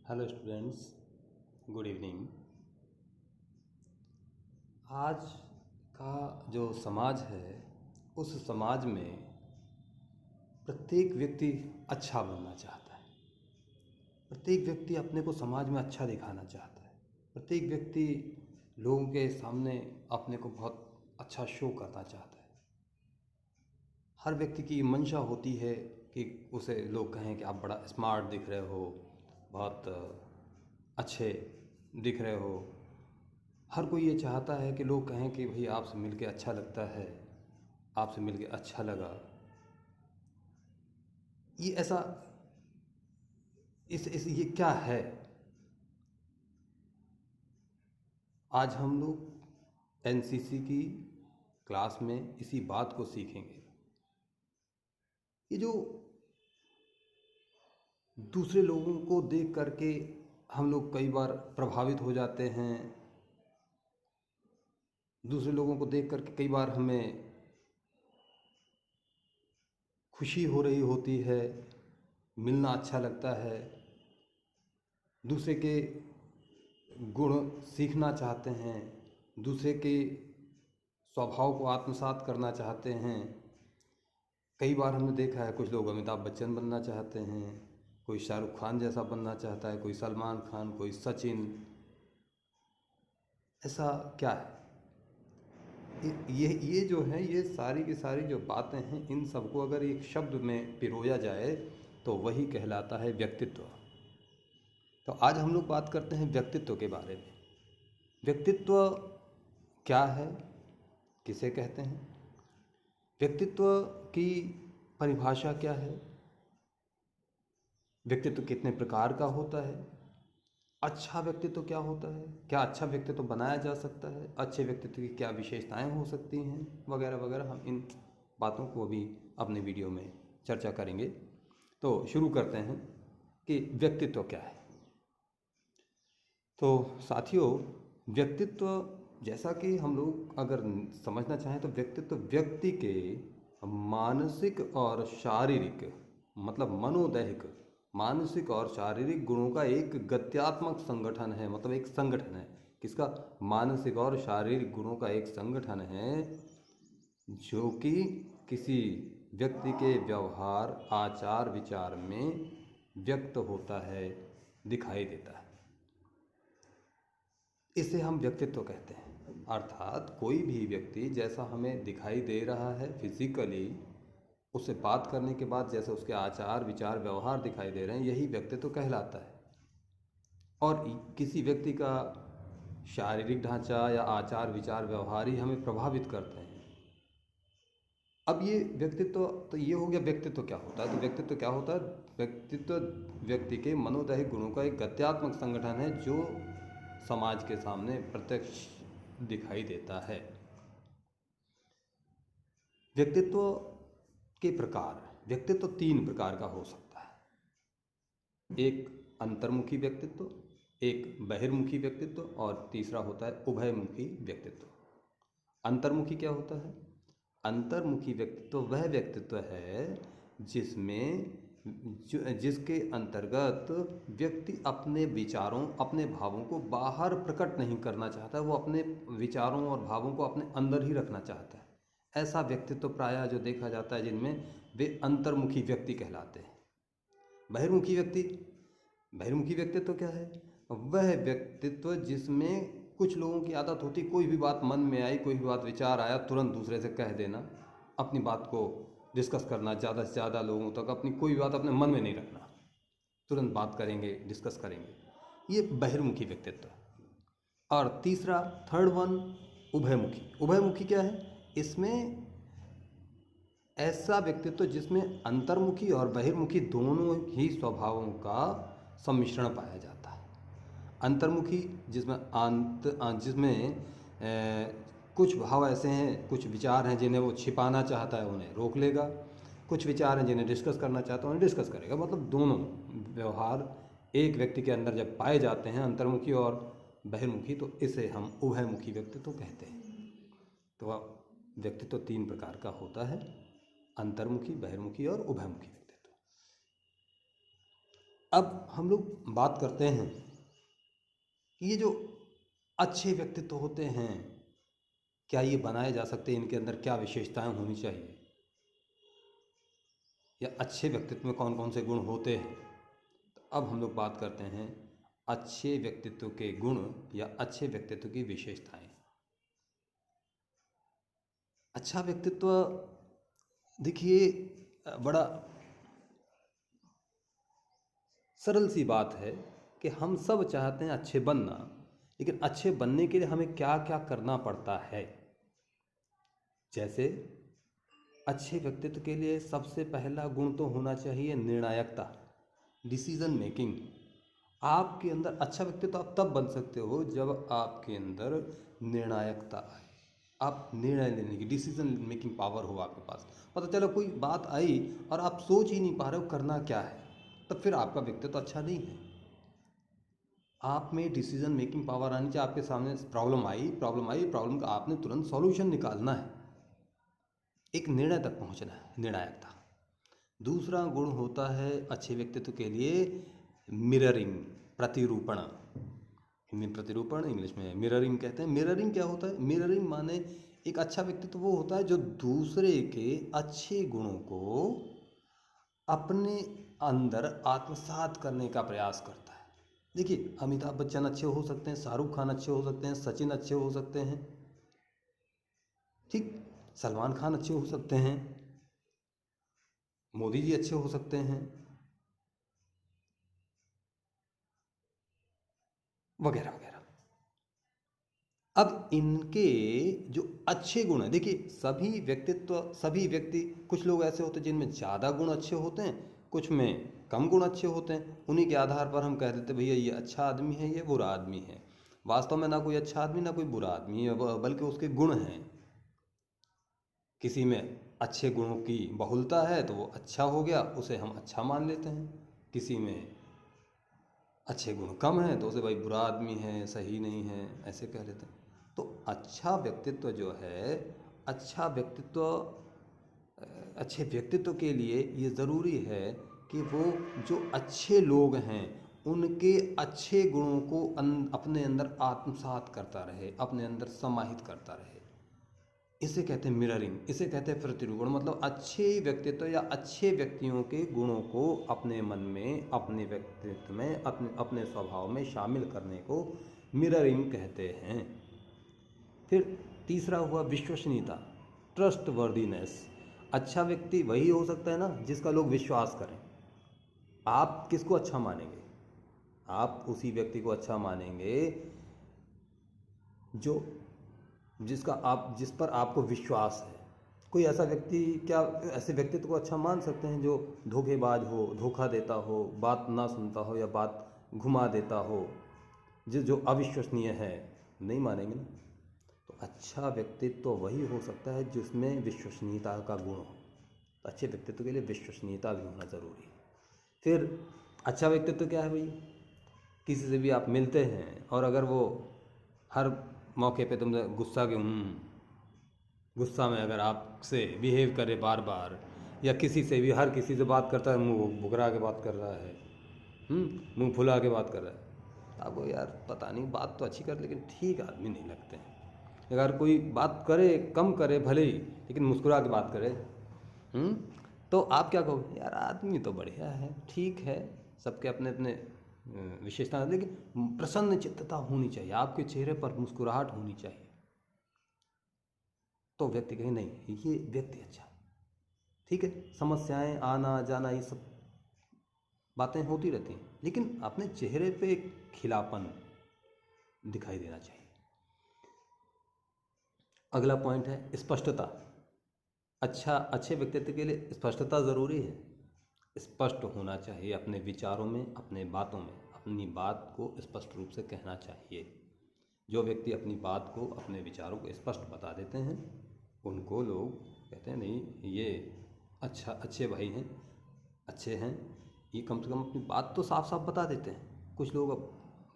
Hello students, good evening. आज का जो समाज है, उस समाज में प्रत्येक व्यक्ति अच्छा बनना चाहता है। प्रत्येक व्यक्ति अपने को समाज में अच्छा दिखाना चाहता है। प्रत्येक व्यक्ति लोगों के सामने अपने को बहुत अच्छा शो करना चाहता है। हर व्यक्ति की मंशा होती है कि उसे लोग कहें कि आप बड़ा स्मार्ट दिख रहे हो, बहुत अच्छे दिख रहे हो। हर कोई ये चाहता है कि लोग कहें कि भाई आपसे मिलके अच्छा लगता है, आपसे मिलके अच्छा लगा। ये ऐसा इस ये क्या है? आज हम लोग एनसीसी की क्लास में इसी बात को सीखेंगे। ये जो दूसरे लोगों को देख करके हम लोग कई बार प्रभावित हो जाते हैं। दूसरे लोगों को देख करके कई बार हमें खुशी हो रही होती है, मिलना अच्छा लगता है, दूसरे के गुण सीखना चाहते हैं, दूसरे के स्वभाव को आत्मसात करना चाहते हैं। कई बार हमने देखा है कुछ लोग अमिताभ बच्चन बनना चाहते हैं, कोई शाहरुख खान जैसा बनना चाहता है, कोई सलमान खान, कोई सचिन। ऐसा क्या है? ये जो है, ये सारी की सारी जो बातें हैं, इन सबको अगर एक शब्द में पिरोया जाए तो वही कहलाता है व्यक्तित्व। तो आज हम लोग बात करते हैं व्यक्तित्व के बारे में। व्यक्तित्व क्या है, किसे कहते हैं? व्यक्तित्व की परिभाषा क्या है? व्यक्तित्व कितने प्रकार का होता है? अच्छा व्यक्तित्व क्या होता है? क्या अच्छा व्यक्तित्व बनाया जा सकता है? अच्छे व्यक्तित्व की क्या विशेषताएं हो सकती हैं, वगैरह वगैरह। हम इन बातों को अभी अपने वीडियो में चर्चा करेंगे। तो शुरू करते हैं कि व्यक्तित्व क्या है। तो साथियों, व्यक्तित्व, जैसा कि हम लोग अगर समझना चाहें तो व्यक्तित्व व्यक्ति के मानसिक और शारीरिक, मतलब मनोदैहिक, मानसिक और शारीरिक गुणों का एक गत्यात्मक संगठन है। मतलब एक संगठन है। किसका? मानसिक और शारीरिक गुणों का एक संगठन है, जो कि किसी व्यक्ति के व्यवहार, आचार, विचार में व्यक्त होता है, दिखाई देता है। इसे हम व्यक्तित्व कहते हैं। अर्थात कोई भी व्यक्ति जैसा हमें दिखाई दे रहा है फिजिकली, उससे बात करने के बाद जैसे उसके आचार, विचार, व्यवहार दिखाई दे रहे हैं, यही व्यक्तित्व कहलाता है। और किसी व्यक्ति का शारीरिक ढांचा या आचार, विचार, व्यवहार ही हमें प्रभावित करते हैं। अब ये व्यक्तित्व, तो ये हो गया व्यक्तित्व क्या होता है। तो व्यक्तित्व क्या होता है? व्यक्तित्व व्यक्ति के मनोदैहिक गुणों का एक गत्यात्मक संगठन है, जो समाज के सामने प्रत्यक्ष दिखाई देता है। व्यक्तित्व के प्रकार, व्यक्तित्व तीन प्रकार का हो सकता है। एक अंतर्मुखी व्यक्तित्व, एक बहिर्मुखी व्यक्तित्व, और तीसरा होता है उभयमुखी व्यक्तित्व। अंतर्मुखी क्या होता है? अंतर्मुखी व्यक्तित्व वह व्यक्तित्व है जिसमें जिसके अंतर्गत व्यक्ति अपने विचारों, अपने भावों को बाहर प्रकट नहीं करना चाहता। वो अपने विचारों और भावों को अपने अंदर ही रखना चाहता है। ऐसा व्यक्तित्व प्रायः जो देखा जाता है, जिनमें वे अंतर्मुखी व्यक्ति कहलाते हैं। बहिर्मुखी व्यक्ति, बहिर्मुखी व्यक्तित्व क्या है? वह व्यक्तित्व जिसमें कुछ लोगों की आदत होती, कोई भी बात मन में आई, कोई भी बात विचार आया, तुरंत दूसरे से कह देना, अपनी बात को डिस्कस करना, ज़्यादा से ज़्यादा लोगों तक अपनी कोई बात अपने मन में नहीं रखना, तुरंत बात करेंगे, डिस्कस करेंगे। ये बहिर्मुखी व्यक्तित्व। और तीसरा, थर्ड वन, उभयमुखी। उभयमुखी क्या है? इसमें ऐसा व्यक्तित्व जिसमें अंतर्मुखी और बहिर्मुखी दोनों ही स्वभावों का सम्मिश्रण पाया जाता है। अंतर्मुखी जिसमें कुछ भाव ऐसे हैं, कुछ विचार हैं जिन्हें वो छिपाना चाहता है, उन्हें रोक लेगा। कुछ विचार हैं जिन्हें डिस्कस करना चाहता है, उन्हें डिस्कस करेगा। मतलब दोनों व्यवहार एक व्यक्ति के अंदर जब पाए जाते हैं, अंतर्मुखी और बहिर्मुखी, तो इसे हम उभयमुखी व्यक्तित्व कहते हैं। तो व्यक्तित्व तीन प्रकार का होता है: अंतर्मुखी, बहिर्मुखी और उभयमुखी व्यक्तित्व। अब हम लोग बात करते हैं कि ये जो अच्छे व्यक्तित्व होते हैं, क्या ये बनाए जा सकते हैं, इनके अंदर क्या विशेषताएं होनी चाहिए, या अच्छे व्यक्तित्व में कौन कौन से गुण होते हैं। तो अब हम लोग बात करते हैं अच्छे व्यक्तित्व के गुण या अच्छे व्यक्तित्व की विशेषताएं। अच्छा व्यक्तित्व, देखिए, बड़ा सरल सी बात है कि हम सब चाहते हैं अच्छे बनना, लेकिन अच्छे बनने के लिए हमें क्या क्या करना पड़ता है। जैसे अच्छे व्यक्तित्व के लिए सबसे पहला गुण तो होना चाहिए निर्णायकता, डिसीजन मेकिंग। आपके अंदर अच्छा व्यक्तित्व आप तब बन सकते हो जब आपके अंदर निर्णायकता आए, आप निर्णय लेने की डिसीजन मेकिंग पावर हो आपके पास। पता चला कोई बात आई और आप सोच ही नहीं पा रहे हो करना क्या है, तब फिर आपका व्यक्तित्व अच्छा नहीं है। आप में डिसीजन मेकिंग पावर आनी चाहिए। आपके सामने प्रॉब्लम का आपने तुरंत सॉल्यूशन निकालना है, एक निर्णय तक पहुंचना है, निर्णायकता। दूसरा गुण होता है अच्छे व्यक्तित्व के लिए मिररिंग, प्रतिरूपण। हिंदी में प्रतिरूपण, इंग्लिश में मिररिंग कहते हैं। मिररिंग क्या होता है? मिररिंग माने एक अच्छा व्यक्तित्व वो होता है जो दूसरे के अच्छे गुणों को अपने अंदर आत्मसात करने का प्रयास करता है। देखिए, अमिताभ बच्चन अच्छे हो सकते हैं, शाहरुख खान अच्छे हो सकते हैं, सचिन अच्छे हो सकते हैं, ठीक, सलमान खान अच्छे हो सकते हैं, मोदी जी अच्छे हो सकते हैं, वगैरह वगैरह। अब इनके जो अच्छे गुण हैं, देखिए सभी व्यक्ति, कुछ लोग ऐसे होते हैं जिनमें ज़्यादा गुण अच्छे होते हैं, कुछ में कम गुण अच्छे होते हैं। उन्हीं के आधार पर हम कह देते भैया ये अच्छा आदमी है, ये बुरा आदमी है। वास्तव में ना कोई अच्छा आदमी ना कोई बुरा आदमी है, बल्कि उसके गुण हैं। किसी में अच्छे गुणों की बहुलता है तो वो अच्छा हो गया, उसे हम अच्छा मान लेते हैं। किसी में अच्छे गुण कम हैं तो उसे भाई बुरा आदमी है, सही नहीं है, ऐसे कह लेते हैं। तो अच्छा व्यक्तित्व जो है, अच्छा व्यक्तित्व, अच्छे व्यक्तित्व के लिए ये ज़रूरी है कि वो जो अच्छे लोग हैं उनके अच्छे गुणों को अपने अंदर आत्मसात करता रहे, अपने अंदर समाहित करता रहे। इसे कहते हैं मिररिंग, इसे कहते हैं प्रतिरूपण। मतलब अच्छे व्यक्तित्व या अच्छे व्यक्तियों के गुणों को अपने मन में, अपने व्यक्तित्व में, अपने स्वभाव में शामिल करने को मिररिंग कहते हैं। फिर तीसरा हुआ विश्वसनीयता, ट्रस्ट वर्दीनेस। अच्छा व्यक्ति वही हो सकता है ना जिसका लोग विश्वास करें। आप किसको अच्छा मानेंगे? आप उसी व्यक्ति को अच्छा मानेंगे जो जिस पर आपको विश्वास है। कोई ऐसा व्यक्ति, क्या ऐसे व्यक्तित्व को अच्छा मान सकते हैं जो धोखेबाज हो, धोखा देता हो, बात ना सुनता हो या बात घुमा देता हो, जो अविश्वसनीय है? नहीं मानेंगे ना। तो अच्छा व्यक्तित्व वही हो सकता है जिसमें विश्वसनीयता का गुण हो। तो अच्छे व्यक्तित्व के लिए विश्वसनीयता भी होना ज़रूरी है। फिर अच्छा व्यक्तित्व क्या है भाई? किसी से भी आप मिलते हैं और अगर वो हर मौके पे तुमसे गुस्सा में अगर आपसे बिहेव करे बार बार, या किसी से भी, हर किसी से बात करता है, मुंह बुकरा के बात कर रहा है, मुंह फुला के बात कर रहा है, आपको यार पता नहीं, बात तो अच्छी कर लेकिन ठीक आदमी नहीं लगते हैं। अगर कोई बात करे, कम करे भले ही, लेकिन मुस्कुरा के बात करे, तो आप क्या कहोगे? यार आदमी तो बढ़िया है, ठीक है, सबके अपने अपने विशेषता, लेकिन प्रसन्न चित्तता होनी चाहिए, आपके चेहरे पर मुस्कुराहट होनी चाहिए। तो व्यक्ति कहे नहीं ये व्यक्ति अच्छा, ठीक है, समस्याएं आना जाना ये सब बातें होती रहती हैं, लेकिन अपने चेहरे पे एक खिलापन दिखाई देना चाहिए। अगला पॉइंट है स्पष्टता। अच्छे व्यक्तित्व के लिए स्पष्टता ज़रूरी है। स्पष्ट होना चाहिए अपने विचारों में, अपने बातों में, अपनी बात को स्पष्ट रूप से कहना चाहिए। जो व्यक्ति अपनी बात को, अपने विचारों को स्पष्ट बता देते हैं, उनको लोग कहते हैं नहीं ये अच्छे भाई हैं, अच्छे हैं, ये कम से कम अपनी बात तो साफ साफ बता देते हैं। कुछ लोग अब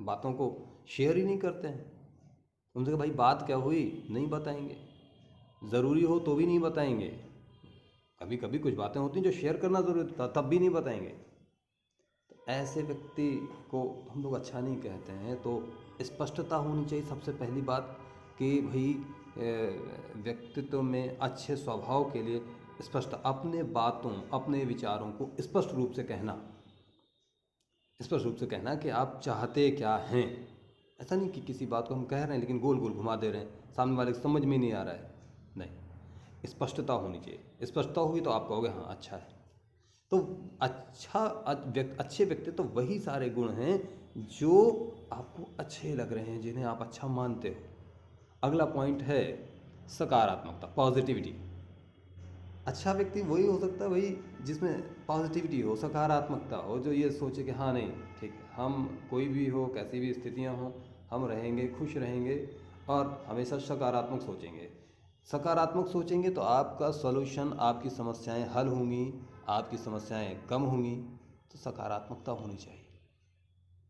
बातों को शेयर ही नहीं करते हैं। उनसे कहा भाई बात क्या हुई, नहीं बताएंगे, ज़रूरी हो तो भी नहीं बताएंगे। कभी कभी कुछ बातें होती हैं जो शेयर करना ज़रूरी होता, तब भी नहीं बताएंगे। ऐसे व्यक्ति को हम लोग अच्छा नहीं कहते हैं। तो स्पष्टता होनी चाहिए सबसे पहली बात, कि भाई व्यक्तित्व में अच्छे स्वभाव के लिए स्पष्ट अपने बातों अपने विचारों को स्पष्ट रूप से कहना, स्पष्ट रूप से कहना कि आप चाहते क्या हैं। ऐसा नहीं कि किसी बात को हम कह रहे हैं लेकिन गोल गोल घुमा दे रहे हैं, सामने वाले को समझ में नहीं आ रहा है। नहीं, स्पष्टता होनी चाहिए। स्पष्टता हुई तो आप कहोगे हाँ अच्छा है। तो अच्छे व्यक्ति तो वही सारे गुण हैं जो आपको अच्छे लग रहे हैं, जिन्हें आप अच्छा मानते हो। अगला पॉइंट है सकारात्मकता, पॉजिटिविटी। अच्छा व्यक्ति वही हो सकता है भाई जिसमें पॉजिटिविटी हो, सकारात्मकता हो, जो ये सोचे कि हाँ नहीं ठीक है, हम कोई भी हो, कैसी भी स्थितियाँ हों, हम रहेंगे, खुश रहेंगे और हमेशा सकारात्मक सोचेंगे। सकारात्मक सोचेंगे तो आपका सॉल्यूशन, आपकी समस्याएं हल होंगी, आपकी समस्याएं कम होंगी। तो सकारात्मकता होनी चाहिए।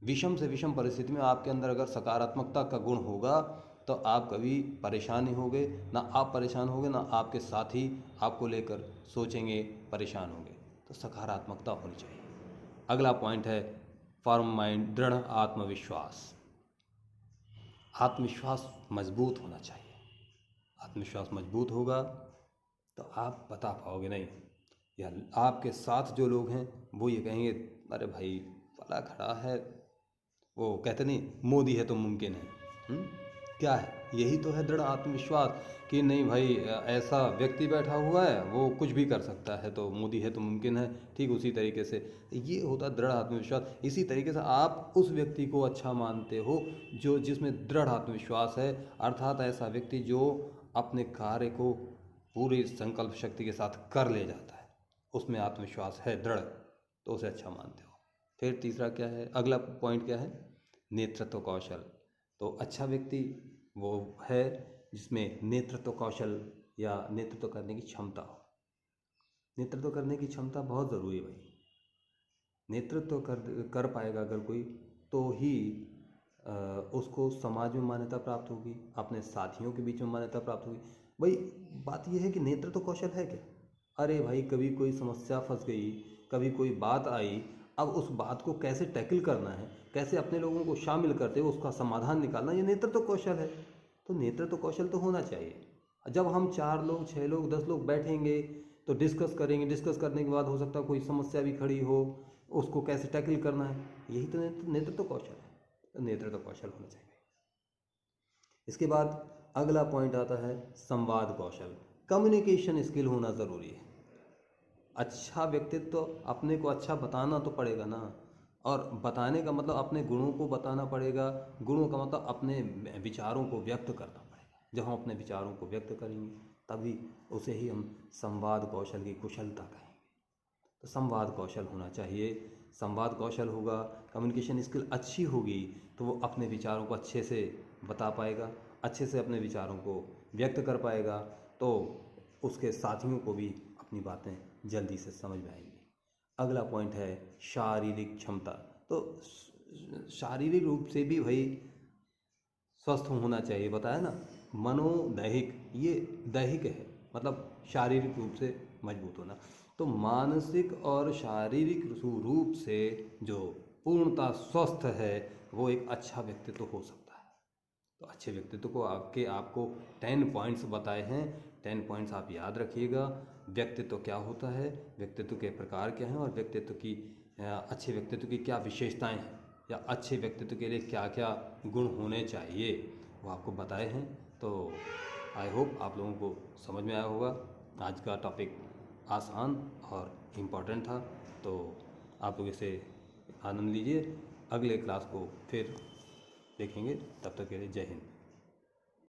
विषम से विषम परिस्थिति में आपके अंदर अगर सकारात्मकता का गुण होगा तो आप कभी परेशान नहीं होगे, ना आप परेशान होगे, ना आपके साथी आपको लेकर सोचेंगे, परेशान होंगे। तो सकारात्मकता होनी चाहिए। अगला पॉइंट है फर्म माइंड, दृढ़ आत्मविश्वास। आत्मविश्वास मजबूत होना चाहिए। आत्मविश्वास मजबूत होगा तो आप बता पाओगे नहीं, या आपके साथ जो लोग हैं वो ये कहेंगे अरे भाई फला खड़ा है, वो कहते नहीं मोदी है तो मुमकिन है। क्या है, यही तो है दृढ़ आत्मविश्वास कि नहीं भाई ऐसा व्यक्ति बैठा हुआ है वो कुछ भी कर सकता है, तो मोदी है तो मुमकिन है। ठीक उसी तरीके से ये होता है दृढ़ आत्मविश्वास। इसी तरीके से आप उस व्यक्ति को अच्छा मानते हो जो जिसमें दृढ़ आत्मविश्वास है, अर्थात ऐसा व्यक्ति जो अपने कार्य को पूरी संकल्प शक्ति के साथ कर ले जाता है, उसमें आत्मविश्वास है दृढ़, तो उसे अच्छा मानते हो। फिर तीसरा क्या है, अगला पॉइंट क्या है, नेतृत्व कौशल। तो अच्छा व्यक्ति वो है जिसमें नेतृत्व कौशल या नेतृत्व करने की क्षमता हो। नेतृत्व करने की क्षमता बहुत ज़रूरी है भाई। नेतृत्व कर पाएगा अगर कोई, तो ही उसको समाज में मान्यता प्राप्त होगी, अपने साथियों के बीच में मान्यता प्राप्त होगी। भाई बात यह है कि नेतृत्व कौशल है क्या, अरे भाई कभी कोई समस्या फंस गई, कभी कोई बात आई, अब उस बात को कैसे टैकल करना है, कैसे अपने लोगों को शामिल करते हुए उसका समाधान निकालना, ये नेतृत्व कौशल है। तो नेतृत्व कौशल तो होना चाहिए। जब हम 4 लोग 6 लोग 10 लोग बैठेंगे तो डिस्कस करेंगे, डिस्कस करने के बाद हो सकता है कोई समस्या भी खड़ी हो, उसको कैसे टैकल करना है, यही तो नेतृत्व कौशल है। तो नेतृत्व कौशल होना चाहिए। इसके बाद अगला पॉइंट आता है संवाद कौशल। कम्युनिकेशन स्किल होना ज़रूरी है। अच्छा व्यक्तित्व तो अपने को अच्छा बताना तो पड़ेगा ना, और बताने का मतलब अपने गुणों को बताना पड़ेगा, गुणों का मतलब अपने विचारों को व्यक्त करना पड़ेगा। जब हम अपने विचारों को व्यक्त करेंगे तभी उसे ही हम संवाद कौशल की कुशलता कहेंगे। तो संवाद कौशल होना चाहिए। संवाद कौशल होगा, कम्युनिकेशन स्किल अच्छी होगी तो वो अपने विचारों को अच्छे से बता पाएगा, अच्छे से अपने विचारों को व्यक्त कर पाएगा, तो उसके साथियों को भी अपनी बातें जल्दी से समझ में आएंगी। अगला पॉइंट है शारीरिक क्षमता। तो शारीरिक रूप से भी भाई स्वस्थ होना चाहिए, बताया ना, मनोदैहिक, ये दैहिक है मतलब शारीरिक रूप से मजबूत होना। तो मानसिक और शारीरिक रूप से जो पूर्णतः स्वस्थ है वो एक अच्छा व्यक्तित्व हो सकता है। तो अच्छे व्यक्तित्व को आपको 10 पॉइंट्स बताए हैं। 10 पॉइंट्स आप याद रखिएगा। व्यक्तित्व क्या होता है, व्यक्तित्व के प्रकार क्या हैं, और व्यक्तित्व की अच्छे व्यक्तित्व की क्या विशेषताएं हैं, या अच्छे व्यक्तित्व के लिए क्या क्या गुण होने चाहिए, वो आपको बताए हैं। तो आई होप आप लोगों को समझ में आया होगा। आज का टॉपिक आसान और इम्पोर्टेंट था, तो आप लोग इसे आनंद लीजिए। अगले क्लास को फिर देखेंगे, तब तक के लिए जय हिंद।